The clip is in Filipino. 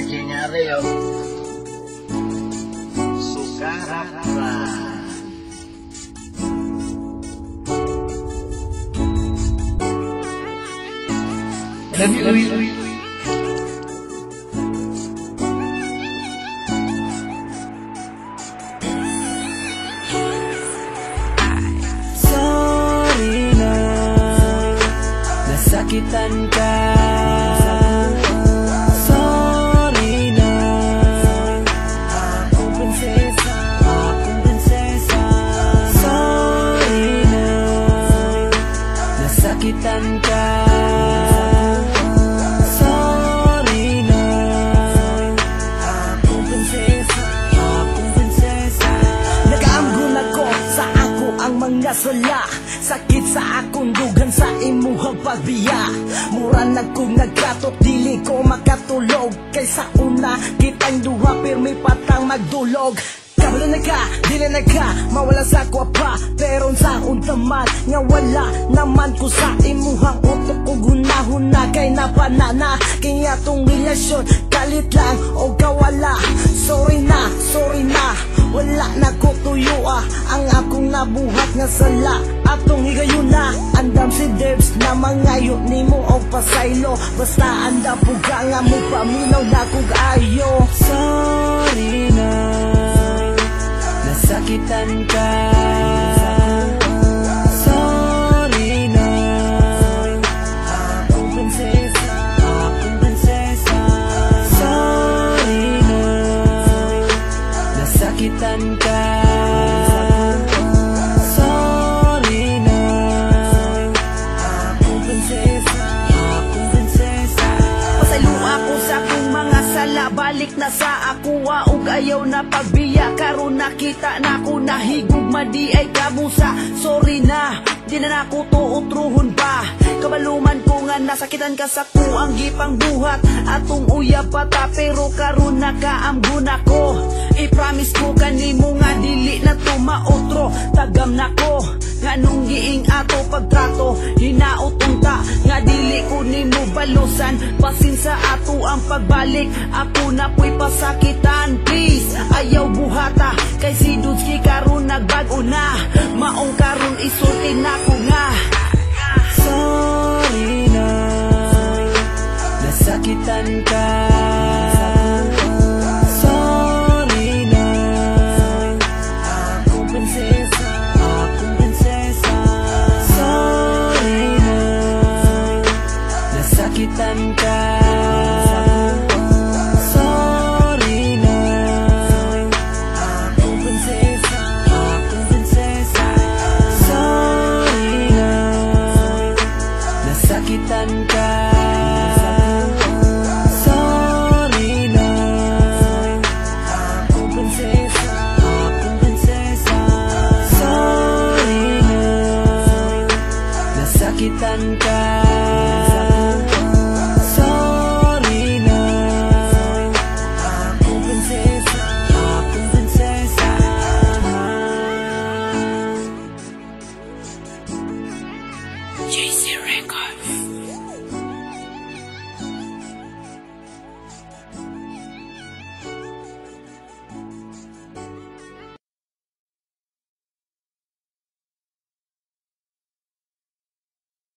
Arginario Sukarapran. Love you. Sorry na nasakitan ka. Sorry na akong prinsesa, akong prinsesa. Sorry na nasakitan ka. Mga sala, sakit sa akong dugan sa imuhang pagbiya. Mura na kong nagkatot, dili ko makatulog. Kaysa una, kitang duha, pirmi patang magdulog. Kabalo na ka, dili na ka, mawala sa kwa pa. Pero sa untaman, nga wala naman ko sa imuhang utok ko gunahuna. Kay napanana, kaya tong relasyon, kalit lang o kawala. Sorry na, wala na ko tuyo ang akong nabuhat nga sala. Atong higayon na, andam si Debs na mangayo nimo o pasaylo. Basta anda puga nga mo paminaw na kog ayo. Sorry na nasakitan ka. Sorry na akong prinsesa, akong prinsesa. Sorry na nasakitan ka. Sorry na akong prinsesa, akong prinsesa. Pasaylo ako sa akong mga sala, balik na sa ako ug ayaw na pagbiya. Karon nakita na ko nahigugma di ay kamusa. Sorry na, di na nako tuutruhon pa. Kabaluman ko nga nasakitan ka sa kuang gipang buhat. Atong uyab pata pero karon nakaamgun ako. I-promise ko kanimo nga dili na to maotro. Tagam na ko nga nung giing ato pagtrato. Hinaot unta nga dili ko nimo balusan. Pasin sa ato ang pagbalik, ako na po'y pasakitan. Please, ayaw buhata kay si Dudski karon nagbago na. Maong karon isulti na ko nga. Sorry na nasakitan ka. Sorry na akong prinsesa, akong prinsesa. Sorry na nasakitan ka. Sorry na akong prinsesa, akong prinsesa. Sorry na nasakitan ka. Sorry na akong prinsesa, akong prinsesa. Sorry na nasakitan ka. Sorry na akong prinsesa, akong prinsesa. JC Records.